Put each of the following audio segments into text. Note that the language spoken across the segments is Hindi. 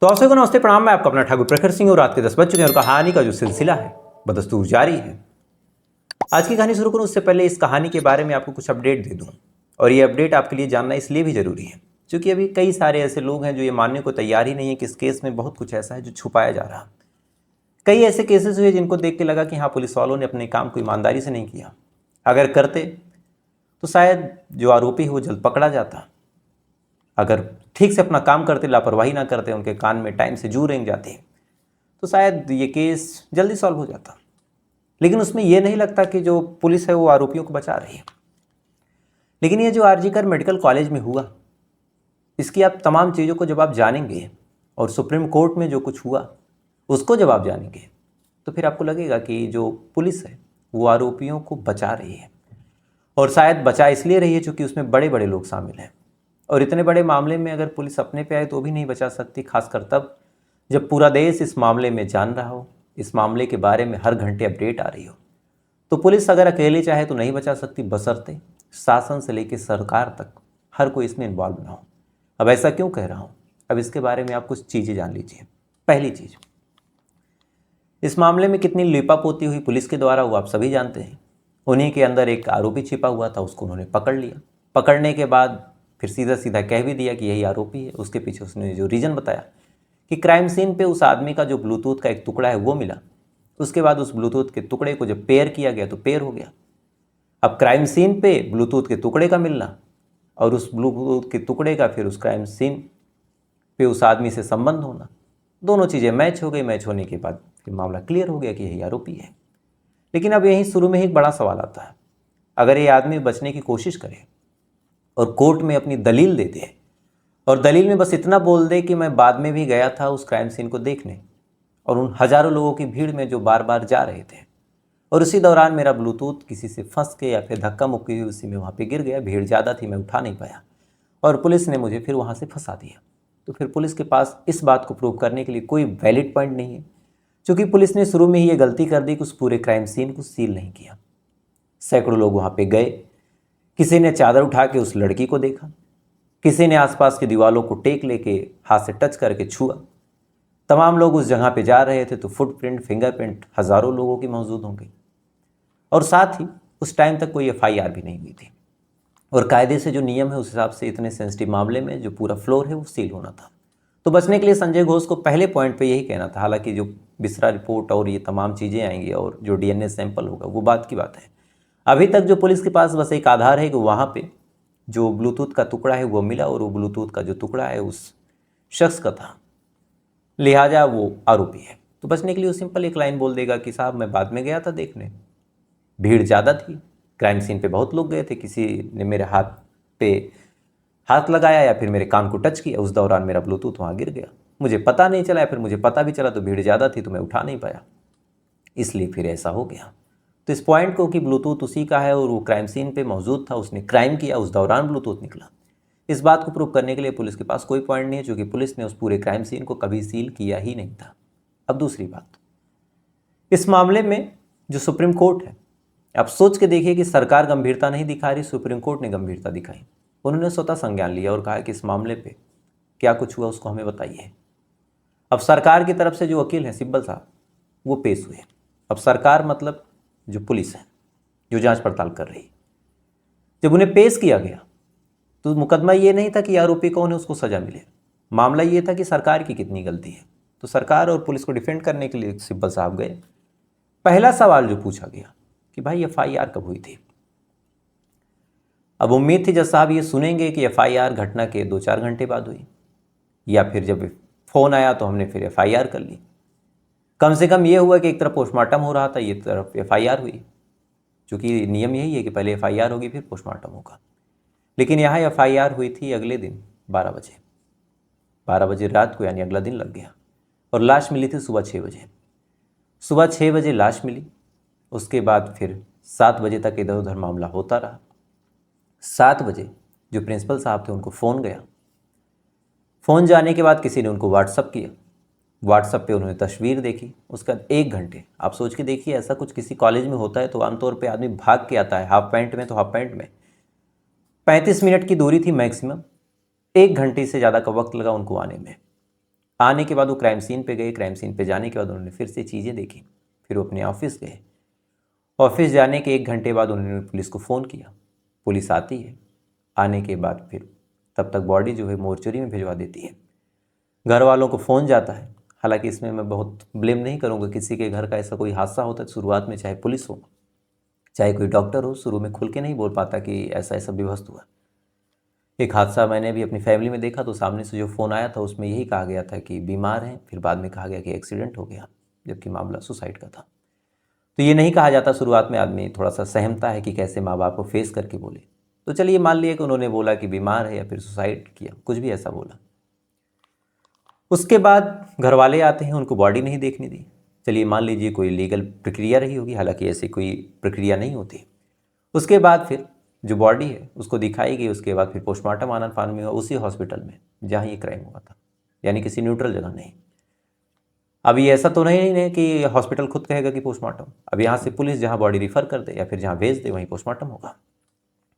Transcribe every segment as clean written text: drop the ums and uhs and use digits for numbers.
तो आप सभी को नमस्ते प्रणाम। मैं आपका अपना ठाकुर प्रखर सिंह और रात के 10 बज चुके हैं और कहानी का जो सिलसिला है बदस्तूर जारी है। आज की कहानी शुरू करूं उससे पहले इस कहानी के बारे में आपको कुछ अपडेट दे दूं, और ये अपडेट आपके लिए जानना इसलिए भी जरूरी है क्योंकि अभी कई सारे ऐसे लोग हैं जो ये मानने को तैयार ही नहीं है कि इस केस में बहुत कुछ ऐसा है जो छुपाया जा रहा। कई ऐसे केसेस हुए जिनको देख के लगा कि हाँ, पुलिस वालों ने अपने काम को ईमानदारी से नहीं किया। अगर करते तो शायद जो आरोपी है वो जल्द पकड़ा जाता। अगर ठीक से अपना काम करते, लापरवाही ना करते, उनके कान में टाइम से जू रेंग जाती, तो शायद ये केस जल्दी सॉल्व हो जाता। लेकिन उसमें यह नहीं लगता कि जो पुलिस है वो आरोपियों को बचा रही है। लेकिन ये जो आरजीकर मेडिकल कॉलेज में हुआ, इसकी आप तमाम चीज़ों को जब आप जानेंगे और सुप्रीम कोर्ट में जो कुछ हुआ उसको जब आप जानेंगे, तो फिर आपको लगेगा कि जो पुलिस है वो आरोपियों को बचा रही है। और शायद बचा इसलिए रही है क्योंकि उसमें बड़े बड़े लोग शामिल हैं, और इतने बड़े मामले में अगर पुलिस अपने पे आए तो भी नहीं बचा सकती, खासकर तब जब पूरा देश इस मामले में जान रहा हो, इस मामले के बारे में हर घंटे अपडेट आ रही हो। तो पुलिस अगर अकेले चाहे तो नहीं बचा सकती, बशर्ते शासन से लेकर सरकार तक हर कोई इसमें इन्वॉल्व ना हो। अब ऐसा क्यों कह रहा हूँ, अब इसके बारे में आप कुछ चीज़ें जान लीजिए। पहली चीज़, इस मामले में कितनी लीपापोती हुई पुलिस के द्वारा वो आप सभी जानते हैं। उन्हीं के अंदर एक आरोपी छिपा हुआ था, उसको उन्होंने पकड़ लिया। पकड़ने के बाद फिर सीधा सीधा कह भी दिया कि यही आरोपी है। उसके पीछे उसने जो रीज़न बताया कि क्राइम सीन पे उस आदमी का जो ब्लूटूथ का एक टुकड़ा है वो मिला। उसके बाद उस ब्लूटूथ के टुकड़े को जब पेयर किया गया तो पेयर हो गया। अब क्राइम सीन पे ब्लूटूथ के टुकड़े का मिलना और उस ब्लूटूथ के टुकड़े का फिर उस क्राइम सीन पे उस आदमी से संबंध होना, दोनों चीज़ें मैच हो गई। मैच होने के बाद फिर मामला क्लियर हो गया कि यही आरोपी है। लेकिन अब यहीं शुरू में ही एक बड़ा सवाल आता है। अगर ये आदमी बचने की कोशिश करे और कोर्ट में अपनी दलील दे दे, और दलील में बस इतना बोल दे कि मैं बाद में भी गया था उस क्राइम सीन को देखने, और उन हज़ारों लोगों की भीड़ में जो बार बार जा रहे थे, और उसी दौरान मेरा ब्लूटूथ किसी से फंस के या फिर धक्का मुक्की हुई उसी में वहाँ पे गिर गया, भीड़ ज़्यादा थी, मैं उठा नहीं पाया और पुलिस ने मुझे फिर वहाँ से फंसा दिया, तो फिर पुलिस के पास इस बात को प्रूव करने के लिए कोई वैलिड पॉइंट नहीं है, क्योंकि पुलिस ने शुरू में ही ये गलती कर दी कि उस पूरे क्राइम सीन को सील नहीं किया। सैकड़ों लोग वहाँ पे गए, किसी ने चादर उठा के उस लड़की को देखा, किसी ने आसपास की दीवारों को टेक लेके हाथ से टच करके छुआ। तमाम लोग उस जगह पे जा रहे थे तो फुटप्रिंट, फिंगरप्रिंट हज़ारों लोगों की मौजूद होंगी, और साथ ही उस टाइम तक कोई एफआईआर भी नहीं हुई थी। और कायदे से जो नियम है उस हिसाब से इतने सेंसिटिव मामले में जो पूरा फ्लोर है वो सील होना था। तो बचने के लिए संजय घोष को पहले पॉइंट पे यही कहना था। हालांकि जो बिस्रा रिपोर्ट और ये तमाम चीज़ें आएंगी और जो डीएनए सैंपल होगा वो बात की बात है। अभी तक जो पुलिस के पास बस एक आधार है कि वहाँ पे जो ब्लूटूथ का टुकड़ा है वो मिला, और वो ब्लूटूथ का जो टुकड़ा है उस शख्स का था, लिहाजा वो आरोपी है। तो बचने के लिए वो सिंपल एक लाइन बोल देगा कि साहब मैं बाद में गया था देखने, भीड़ ज़्यादा थी, क्राइम सीन पे बहुत लोग गए थे, किसी ने मेरे हाथ पे हाथ लगाया या फिर मेरे कान को टच किया, उस दौरान मेरा ब्लूटूथ वहाँ गिर गया, मुझे पता नहीं चला, या फिर मुझे पता भी चला तो भीड़ ज़्यादा थी तो मैं उठा नहीं पाया, इसलिए फिर ऐसा हो गया। तो इस पॉइंट को कि ब्लूटूथ उसी का है और वो क्राइम सीन पे मौजूद था, उसने क्राइम किया, उस दौरान ब्लूटूथ निकला, इस बात को प्रूव करने के लिए पुलिस के पास कोई पॉइंट नहीं है, क्योंकि पुलिस ने उस पूरे क्राइम सीन को कभी सील किया ही नहीं था। अब दूसरी बात, इस मामले में जो सुप्रीम कोर्ट है, आप सोच के देखिए कि सरकार गंभीरता नहीं दिखा रही, सुप्रीम कोर्ट ने गंभीरता दिखाई। उन्होंने स्वतः संज्ञान लिया और कहा कि इस मामले पे क्या कुछ हुआ उसको हमें बताइए। अब सरकार की तरफ से जो वकील हैं सिब्बल साहब, वो पेश हुए। अब सरकार मतलब जो पुलिस है जो जांच पड़ताल कर रही, जब उन्हें पेश किया गया तो मुकदमा ये नहीं था कि आरोपी कौन है उसको सज़ा मिले, मामला ये था कि सरकार की कितनी गलती है। तो सरकार और पुलिस को डिफेंड करने के लिए सिब्बल साहब गए। पहला सवाल जो पूछा गया कि भाई एफआईआर कब हुई थी। अब उम्मीद थी जज साहब ये सुनेंगे कि एफआईआर घटना के 2-4 घंटे बाद हुई, या फिर जब फ़ोन आया तो हमने फिर एफआईआर कर ली। कम से कम ये हुआ कि एक तरफ पोस्टमार्टम हो रहा था, ये तरफ एफआईआर हुई, क्योंकि नियम यही है कि पहले एफआईआर होगी फिर पोस्टमार्टम होगा। लेकिन यहाँ एफआईआर हुई थी अगले दिन 12 बजे, 12 बजे रात को, यानी अगला दिन लग गया, और लाश मिली थी सुबह 6 बजे। सुबह 6 बजे लाश मिली, उसके बाद फिर 7 बजे तक इधर उधर मामला होता रहा। 7 बजे जो प्रिंसिपल साहब थे उनको फ़ोन गया। फ़ोन जाने के बाद किसी ने उनको व्हाट्सअप किया, व्हाट्सअप पे उन्होंने तस्वीर देखी। उसका 1 घंटे, आप सोच के देखिए, ऐसा कुछ किसी कॉलेज में होता है तो आमतौर पे आदमी भाग के आता है, हाफ पैंट में तो हाफ पैंट में। 35 मिनट की दूरी थी मैक्सिमम, 1 घंटे से ज़्यादा का वक्त लगा उनको आने में। आने के बाद वो क्राइम सीन पे गए। क्राइम सीन पे जाने के बाद उन्होंने फिर से चीज़ें देखी। फिर वो अपने ऑफिस गए। ऑफिस जाने के 1 घंटे बाद उन्होंने पुलिस को फ़ोन किया। पुलिस आती है। आने के बाद फिर तब तक बॉडी जो है मोर्चरी में भिजवा देती है। घर वालों को फ़ोन जाता है। हालांकि इसमें मैं बहुत ब्लेम नहीं करूँगा, किसी के घर का ऐसा कोई हादसा होता है शुरुआत में, चाहे पुलिस हो चाहे कोई डॉक्टर हो, शुरू में खुल के नहीं बोल पाता कि ऐसा ऐसा विध्वस्त हुआ। एक हादसा मैंने भी अपनी फैमिली में देखा तो सामने से जो फ़ोन आया था उसमें यही कहा गया था कि बीमार हैं, फिर बाद में कहा गया कि एक्सीडेंट हो गया, जबकि मामला सुसाइड का था। तो ये नहीं कहा जाता शुरुआत में, आदमी थोड़ा सा सहमता है कि कैसे माँ बाप को फेस करके बोले। तो चलिए मान लिया कि उन्होंने बोला कि बीमार है या फिर सुसाइड किया, कुछ भी ऐसा बोला। उसके बाद घर वाले आते हैं, उनको बॉडी नहीं देखने दी। चलिए मान लीजिए कोई लीगल प्रक्रिया रही होगी, हालांकि ऐसी कोई प्रक्रिया नहीं होती। उसके बाद फिर जो बॉडी है उसको दिखाई गई। उसके बाद फिर पोस्टमार्टम आनन फानन में हुआ उसी हॉस्पिटल में जहाँ ये क्राइम हुआ था, यानी किसी न्यूट्रल जगह नहीं। अब ये ऐसा तो नहीं है कि हॉस्पिटल खुद कहेगा कि पोस्टमार्टम, अब यहाँ से पुलिस जहाँ बॉडी रिफ़र कर दे या फिर जहाँ भेज दे वहीं पोस्टमार्टम होगा।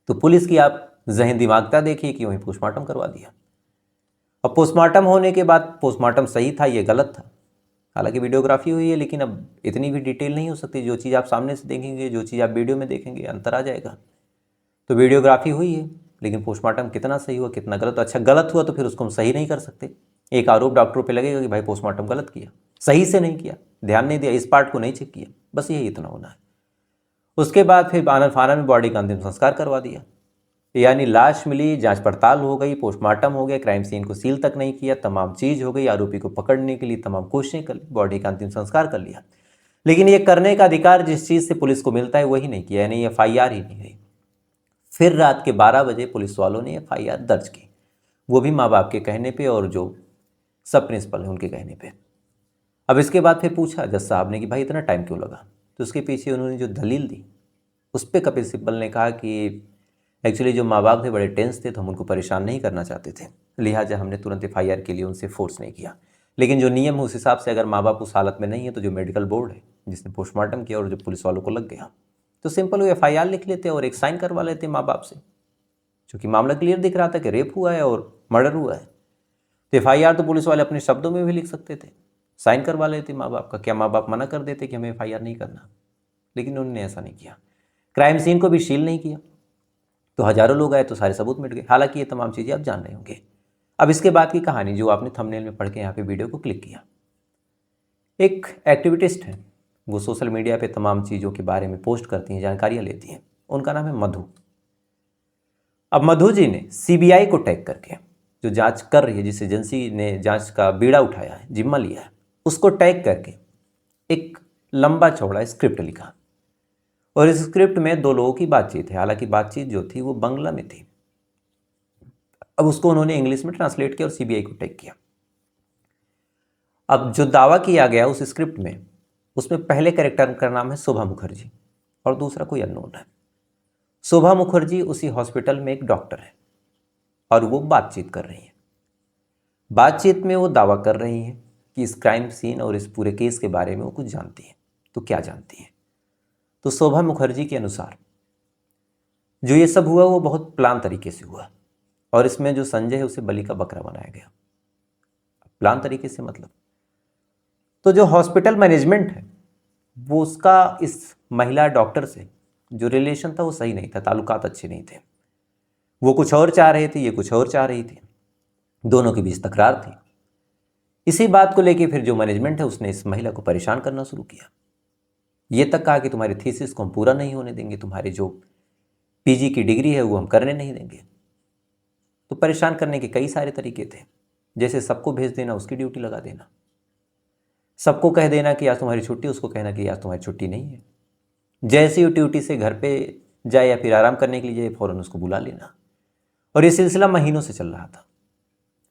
तो पुलिस की आप जहन दिमागता देखिए कि वहीं पोस्टमार्टम करवा दिया। अब पोस्टमार्टम होने के बाद पोस्टमार्टम सही था ये गलत था, हालांकि वीडियोग्राफी हुई है, लेकिन अब इतनी भी डिटेल नहीं हो सकती। जो चीज़ आप सामने से देखेंगे, जो चीज़ आप वीडियो में देखेंगे, अंतर आ जाएगा। तो वीडियोग्राफी हुई है, लेकिन पोस्टमार्टम कितना सही हुआ कितना गलत। अच्छा गलत हुआ तो फिर उसको हम सही नहीं कर सकते। एक आरोप डॉक्टरों पे लगेगा कि भाई पोस्टमार्टम गलत किया, सही से नहीं किया, ध्यान नहीं दिया, इस पार्ट को नहीं चेक किया, बस यही इतना होना है। उसके बाद फिर आनन फानन में बॉडी का अंतिम संस्कार करवा दिया, यानी लाश मिली, जांच पड़ताल हो गई, पोस्टमार्टम हो गया, क्राइम सीन को सील तक नहीं किया, तमाम चीज़ हो गई, आरोपी को पकड़ने के लिए तमाम कोशिशें कर ली, बॉडी का अंतिम संस्कार कर लिया। लेकिन ये करने का अधिकार जिस चीज़ से पुलिस को मिलता है वही नहीं किया, यानी FIR ही नहीं हुई। फिर रात के 12 बजे पुलिस वालों ने FIR दर्ज की, वो भी माँ बाप के कहने पे और जो सब प्रिंसिपल हैं उनके कहने पे। अब इसके बाद फिर पूछा जज साहब ने कि भाई इतना टाइम क्यों लगा, तो उसके पीछे उन्होंने जो दलील दी उस पर कपिल सिब्बल ने कहा कि एक्चुअली जो माँ बाप थे बड़े टेंस थे तो हम उनको परेशान नहीं करना चाहते थे, लिहाजा हमने तुरंत FIR के लिए उनसे फोर्स नहीं किया। लेकिन जो नियम है उस हिसाब से अगर माँ बाप उस हालत में नहीं है तो जो मेडिकल बोर्ड है जिसने पोस्टमार्टम किया और जो पुलिस वालों को लग गया तो सिंपल वो FIR लिख लेते और एक साइन करवा लेते माँ बाप से, क्योंकि मामला क्लियर दिख रहा था कि रेप हुआ है और मर्डर हुआ है। तो FIR तो पुलिस वाले अपने शब्दों में भी लिख सकते थे, साइन करवा लेते माँ बाप का। क्या माँ बाप मना कर देते कि हमें FIR नहीं करना? लेकिन उन्होंने ऐसा नहीं किया। क्राइम सीन को भी सील नहीं किया, तो हजारों लोग आए तो सारे सबूत मिट गए। हालांकि ये तमाम चीज़ें आप जान रहे होंगे। अब इसके बाद की कहानी जो आपने थंबनेल में पढ़ के यहाँ पे वीडियो को क्लिक किया, एक एक्टिविटिस्ट है, वो सोशल मीडिया पे तमाम चीज़ों के बारे में पोस्ट करती हैं, जानकारियाँ लेती हैं। उनका नाम है मधु। अब मधु जी ने CBI को टैग करके, जो जांच कर रही है, जिस एजेंसी ने जांच का बीड़ा उठाया है, जिम्मा लिया है, उसको टैग करके एक लंबा चौड़ा स्क्रिप्ट लिखा। और इस स्क्रिप्ट में 2 लोगों की बातचीत है, हालांकि बातचीत जो थी वो बांग्ला में थी। अब उसको उन्होंने इंग्लिश में ट्रांसलेट किया और CBI को टैग किया। अब जो दावा किया गया उस स्क्रिप्ट में, उसमें पहले कैरेक्टर का नाम है शोभा मुखर्जी और दूसरा कोई अननोन है। शोभा मुखर्जी उसी हॉस्पिटल में एक डॉक्टर है और वो बातचीत कर रही है। बातचीत में वो दावा कर रही हैं कि इस क्राइम सीन और इस पूरे केस के बारे में वो कुछ जानती हैं। तो क्या जानती हैं? तो शोभा मुखर्जी के अनुसार जो ये सब हुआ वो बहुत प्लान तरीके से हुआ और इसमें जो संजय है उसे बलि का बकरा बनाया गया। प्लान तरीके से मतलब, तो जो हॉस्पिटल मैनेजमेंट है वो उसका इस महिला डॉक्टर से जो रिलेशन था वो सही नहीं था, ताल्लुकात अच्छे नहीं थे। वो कुछ और चाह रहे थे, ये कुछ और चाह रही थी, दोनों के बीच तकरार थी। इसी बात को लेके फिर जो मैनेजमेंट है उसने इस महिला को परेशान करना शुरू किया। ये तक कहा कि तुम्हारी थीसिस को हम पूरा नहीं होने देंगे, तुम्हारी जो PG की डिग्री है वो हम करने नहीं देंगे। तो परेशान करने के कई सारे तरीके थे, जैसे सबको भेज देना, उसकी ड्यूटी लगा देना, सबको कह देना कि आज तुम्हारी छुट्टी, उसको कहना कि आज तुम्हारी छुट्टी नहीं है, जैसे ही ड्यूटी से घर पे जाए या फिर आराम करने के लिए जाए फ़ौरन उसको बुला लेना। और ये सिलसिला महीनों से चल रहा था।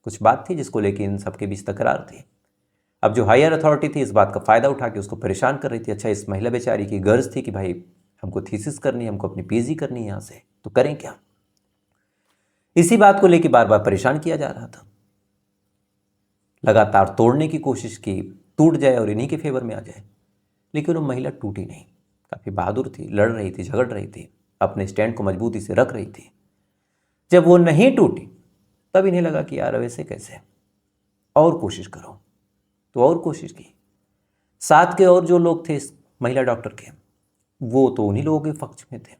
कुछ बात थी जिसको लेकर इन सबके बीच तकरार थी। अब जो हायर अथॉरिटी थी इस बात का फ़ायदा उठा के उसको परेशान कर रही थी। अच्छा, इस महिला बेचारी की गर्ज थी कि भाई हमको थीसिस करनी है, हमको अपनी PG करनी है यहाँ से, तो करें क्या? इसी बात को लेकर बार बार परेशान किया जा रहा था। लगातार तोड़ने की कोशिश की, टूट जाए और इन्हीं के फेवर में आ जाए, लेकिन वो महिला टूटी नहीं। काफ़ी बहादुर थी, लड़ रही थी, झगड़ रही थी, अपने स्टैंड को मजबूती से रख रही थी। जब वो नहीं टूटी तब इन्हें लगा कि यार वैसे कैसे, और कोशिश करो। तो और कोशिश की। साथ के और जो लोग थे इस महिला डॉक्टर के, वो तो उन्हीं लोगों के पक्ष में थे।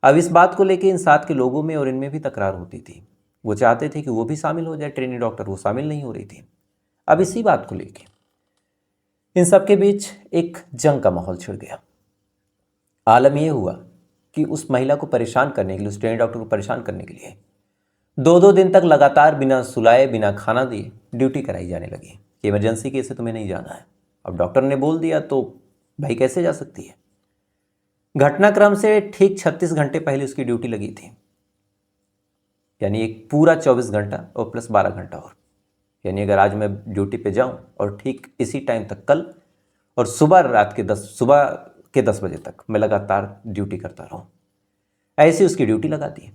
अब इस बात को लेकर इन साथ के लोगों में और इनमें भी तकरार होती थी। वो चाहते थे कि वो भी शामिल हो जाए ट्रेनी डॉक्टर, वो शामिल नहीं हो रही थी। अब इसी बात को लेकर इन सबके बीच एक जंग का माहौल छिड़ गया। आलम यह हुआ कि उस महिला को परेशान करने के लिए, उस ट्रेनी डॉक्टर को परेशान करने के लिए 2-2 दिन तक लगातार बिना सुलाए, बिना खाना दिए ड्यूटी कराई जाने लगी कि इमरजेंसी केस है, तुम्हें नहीं जाना है। अब डॉक्टर ने बोल दिया तो भाई कैसे जा सकती है। घटनाक्रम से ठीक 36 घंटे पहले उसकी ड्यूटी लगी थी, यानी एक पूरा 24 घंटा और प्लस 12 घंटा और, यानी अगर आज मैं ड्यूटी पे जाऊं और ठीक इसी टाइम तक कल और सुबह के 10 बजे तक मैं लगातार ड्यूटी करता रहूं, ऐसी उसकी ड्यूटी लगा दी।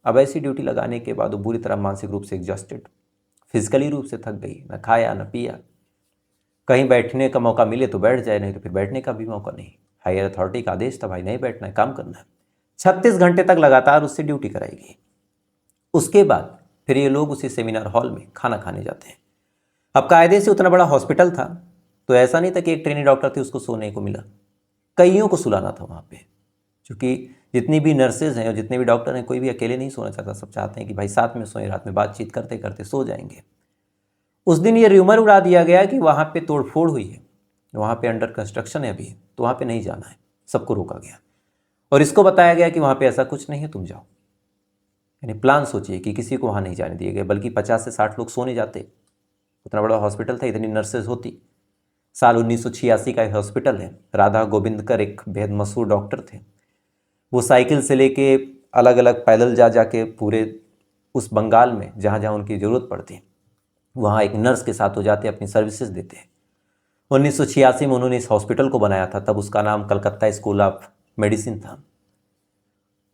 अब ऐसी ड्यूटी लगाने के बाद वो बुरी तरह मानसिक रूप से एग्जॉस्टेड, फिजिकली रूप से थक गई, ना खाया ना पिया। कहीं बैठने का मौका मिले तो बैठ जाए, नहीं तो फिर बैठने का भी मौका नहीं। हायर अथॉरिटी का आदेश था, भाई नहीं बैठना है, काम करना है। 36 घंटे तक लगातार उससे ड्यूटी कराएगी। उसके बाद फिर ये लोग उसी सेमिनार हॉल में खाना खाने जाते हैं। अब कायदे से उतना बड़ा हॉस्पिटल था तो ऐसा नहीं था कि एक ट्रेनी डॉक्टर थी उसको सोने को मिला, कईयों को सुलाना था वहाँ पे। क्योंकि जितनी भी नर्सेज हैं और जितने भी डॉक्टर हैं, कोई भी अकेले नहीं सोना चाहता, सब चाहते हैं कि भाई साथ में सोएं, रात में बातचीत करते करते सो जाएंगे। उस दिन ये र्यूमर उड़ा दिया गया कि वहाँ पे तोड़फोड़ हुई है, वहाँ पे अंडर कंस्ट्रक्शन है अभी, तो वहाँ पे नहीं जाना है, सबको रोका गया। और इसको बताया गया कि वहाँ पे ऐसा कुछ नहीं है, तुम जाओ। यानी प्लान सोचिए कि किसी को वहाँ नहीं जाने दिए गए, बल्कि 50 से 60 लोग सोने जाते। उतना बड़ा हॉस्पिटल था, इतनी नर्सेज होती। साल 1986 का एक हॉस्पिटल है, राधा गोविंदकर एक बेहद मशहूर डॉक्टर थे। वो साइकिल से लेके अलग अलग पैदल जा जाके पूरे उस बंगाल में जहाँ जहाँ उनकी ज़रूरत पड़ती, वहाँ एक नर्स के साथ हो जाते, अपनी सर्विसेज देते। 1986 में उन्होंने इस हॉस्पिटल को बनाया था, तब उसका नाम कलकत्ता स्कूल ऑफ मेडिसिन था।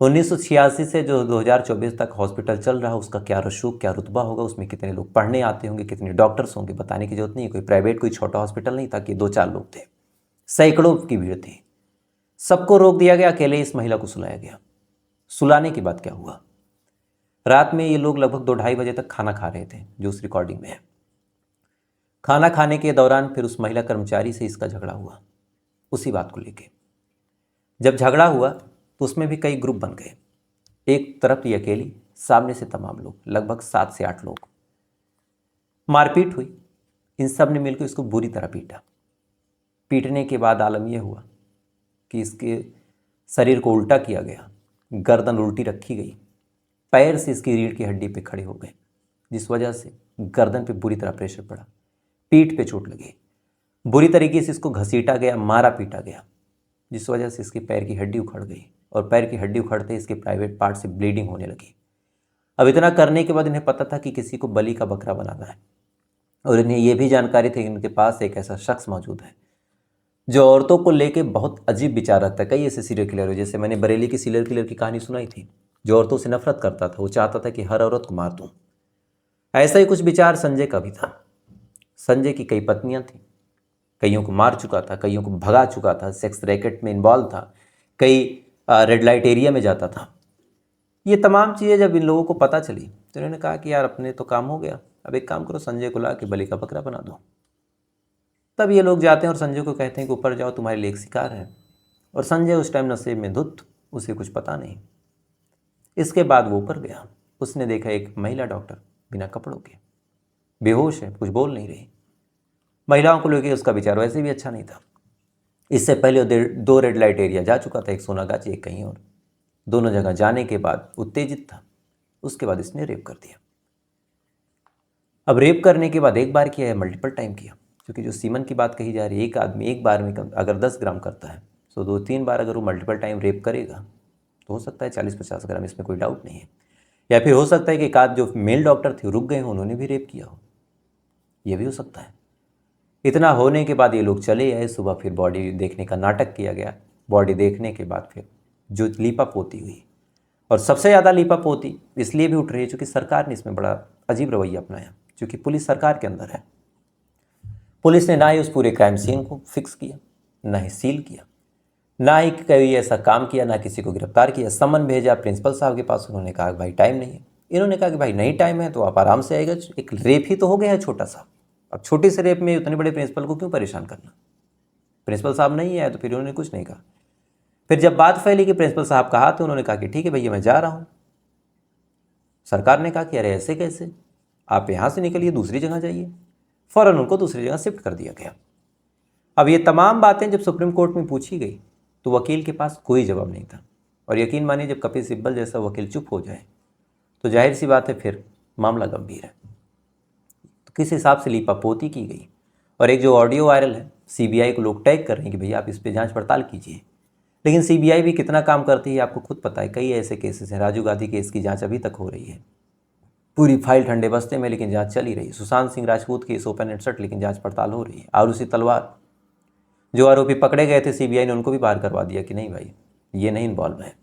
1986 से जो 2024 तक हॉस्पिटल चल रहा है, उसका क्या रसूख, क्या रुतबा होगा, उसमें कितने लोग पढ़ने आते होंगे, कितने डॉक्टर्स होंगे, बताने की जरूरत नहीं। कोई प्राइवेट, कोई छोटा हॉस्पिटल नहीं था कि 2-4 लोग थे, सैकड़ों की भीड़ थी। सबको रोक दिया गया, अकेले इस महिला को सुलाया गया। सुलाने के बाद क्या हुआ, रात में ये लोग लगभग 2-2:30 बजे तक खाना खा रहे थे, जो उस रिकॉर्डिंग में है। खाना खाने के दौरान फिर उस महिला कर्मचारी से इसका झगड़ा हुआ, उसी बात को लेके। जब झगड़ा हुआ तो उसमें भी कई ग्रुप बन गए। एक तरफ ये अकेली, सामने से तमाम लोग, लगभग 7 से 8 लोग। मारपीट हुई, इन सब ने मिलकर इसको बुरी तरह पीटा। पीटने के बाद आलम यह हुआ कि इसके शरीर को उल्टा किया गया, गर्दन उल्टी रखी गई, पैर से इसकी रीढ़ की हड्डी पे खड़े हो गए, जिस वजह से गर्दन पे बुरी तरह प्रेशर पड़ा, पीठ पे चोट लगी, बुरी तरीके से इसको घसीटा गया, मारा पीटा गया, जिस वजह से इसकी पैर की हड्डी उखड़ गई। और पैर की हड्डी उखड़ते इसके प्राइवेट पार्ट से ब्लीडिंग होने लगी। अब इतना करने के बाद इन्हें पता था कि किसी को बलि का बकरा बनाना है, और इन्हें यह भी जानकारी थी कि इनके पास एक ऐसा शख्स मौजूद है जो औरतों को लेके बहुत अजीब विचार रखता है। कई ऐसे सीरियल किलर हो, जैसे मैंने बरेली की सीरियल किलर की कहानी सुनाई थी, जो औरतों से नफरत करता था, वो चाहता था कि हर औरत को मार दूं। ऐसा ही कुछ विचार संजय का भी था। संजय की कई पत्नियां थीं, कईयों को मार चुका था, कईयों को भगा चुका था, सेक्स रैकेट में इन्वॉल्व था, कई रेड लाइट एरिया में जाता था। ये तमाम चीज़ें जब इन लोगों को पता चली तो इन्होंने कहा कि यार अपने तो काम हो गया, अब एक काम करो, संजय को ला के बलि का बकरा बना दो। तब ये लोग जाते हैं और संजय को कहते हैं कि ऊपर जाओ, तुम्हारे लिए एक शिकार है। और संजय उस टाइम नशे में धुत, उसे कुछ पता नहीं। इसके बाद वो ऊपर गया, उसने देखा एक महिला डॉक्टर बिना कपड़ों के, बेहोश है, कुछ बोल नहीं रही। महिलाओं को लेकर उसका विचार वैसे भी अच्छा नहीं था। इससे पहले 2 रेड लाइट एरिया जा चुका था, एक सोनागाची, एक कहीं और। दोनों जगह जाने के बाद उत्तेजित था। उसके बाद इसने रेप कर दिया। अब रेप करने के बाद एक बार किया है, मल्टीपल टाइम किया, क्योंकि जो सीमन की बात कही जा रही है, एक आदमी एक बार में अगर 10 ग्राम करता है, तो 2-3 बार अगर वो मल्टीपल टाइम रेप करेगा तो हो सकता है 40-50 ग्राम, इसमें कोई डाउट नहीं है। या फिर हो सकता है कि एक आध जो मेल डॉक्टर थे रुक गए हों, उन्होंने भी रेप किया हो, ये भी हो सकता है। इतना होने के बाद ये लोग चले आए। सुबह फिर बॉडी देखने का नाटक किया गया। बॉडी देखने के बाद फिर जो लीपापोती हुई, और सबसे ज़्यादा लीपापोती इसलिए भी उठ रही है क्योंकि सरकार ने इसमें बड़ा अजीब रवैया अपनाया, क्योंकि पुलिस सरकार के अंदर है। पुलिस ने ना ही उस पूरे क्राइम सीन को फिक्स किया, ना ही सील किया, ना ही कोई ऐसा काम किया, ना किसी को गिरफ्तार किया। समन भेजा प्रिंसिपल साहब के पास, उन्होंने कहा भाई टाइम नहीं है। इन्होंने कहा कि भाई नहीं टाइम है तो आप आराम से आएगा, एक रेप ही तो हो गया है छोटा सा, अब छोटे से रेप में उतने बड़े प्रिंसिपल को क्यों परेशान करना। प्रिंसिपल साहब नहीं आए तो फिर उन्होंने कुछ नहीं कहा। फिर जब बात फैली कि प्रिंसिपल साहब कहा तो उन्होंने कहा कि ठीक है भैया मैं जा रहा हूँ। सरकार ने कहा कि अरे ऐसे कैसे, आप यहाँ से निकलिए दूसरी जगह जाइए। फ़ौरन उनको दूसरी जगह शिफ्ट कर दिया गया। अब ये तमाम बातें जब सुप्रीम कोर्ट में पूछी गई तो वकील के पास कोई जवाब नहीं था। और यकीन मानिए जब कपिल सिब्बल जैसा वकील चुप हो जाए तो जाहिर सी बात है फिर मामला गंभीर है। तो किस हिसाब से लीपापोती की गई। और एक जो ऑडियो वायरल है, सीबीआई को लोग टैग कर रहे हैं कि भैया आप इस पर जांच पड़ताल कीजिए। लेकिन सीबीआई भी कितना काम करती है आपको खुद पता है। कई ऐसे केसेस हैं, राजीव गांधी केस की जांच अभी तक हो रही है, पूरी फाइल ठंडे बस्ते में, लेकिन जांच चल ही रही है। Sushant Singh Rajput case open and shut, लेकिन जांच पड़ताल हो रही है। आरुषि तलवार जो आरोपी पकड़े गए थे, सीबीआई ने उनको भी बाहर करवा दिया कि नहीं भाई ये नहीं इन्वॉल्व है।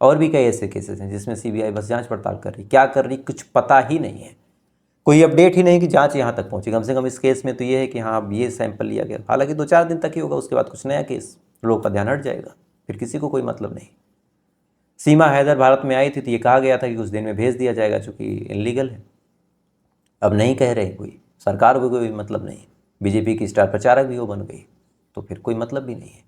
और भी कई ऐसे केसेस हैं जिसमें सीबीआई बस जांच पड़ताल कर रही, क्या कर रही कुछ पता ही नहीं है, कोई अपडेट ही नहीं कि जांच यहाँ तक पहुँची। कम से कम इस केस में तो ये है कि हाँ अब ये सैंपल लिया गया, हालांकि 2-4 दिन तक ही होगा, उसके बाद कुछ नया केस, लोग का ध्यान हट जाएगा, फिर किसी को कोई मतलब नहीं। सीमा हैदर भारत में आई थी तो ये कहा गया था कि कुछ दिन में भेज दिया जाएगा चूँकि इनलीगल है। अब नहीं कह रहे कोई, सरकार को कोई मतलब नहीं, बीजेपी की स्टार प्रचारक भी वो बन गई तो फिर कोई मतलब भी नहीं है।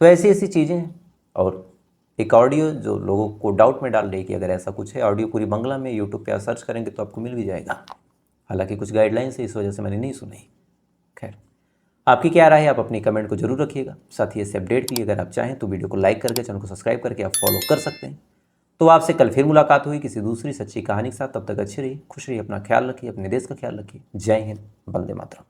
तो ऐसी ऐसी चीज़ें हैं। और एक ऑडियो जो लोगों को डाउट में डाल रही है कि अगर ऐसा कुछ है, ऑडियो पूरी बंगला में यूट्यूब पे सर्च करेंगे तो आपको मिल भी जाएगा। हालांकि कुछ गाइडलाइंस है, इस वजह से मैंने नहीं सुनी। खैर, आपकी क्या राय है, आप अपनी कमेंट को जरूर रखिएगा। साथ ही ऐसे अपडेट के लिए अगर आप चाहें तो वीडियो को लाइक करके चैनल को सब्सक्राइब करके आप फॉलो कर सकते हैं। तो आपसे कल फिर मुलाकात हुई किसी दूसरी सच्ची कहानी के साथ। तब तक अच्छी रहिए, खुश रहिए, अपना ख्याल रखिए, अपने देश का ख्याल रखिए। जय हिंद, वंदे मातरम।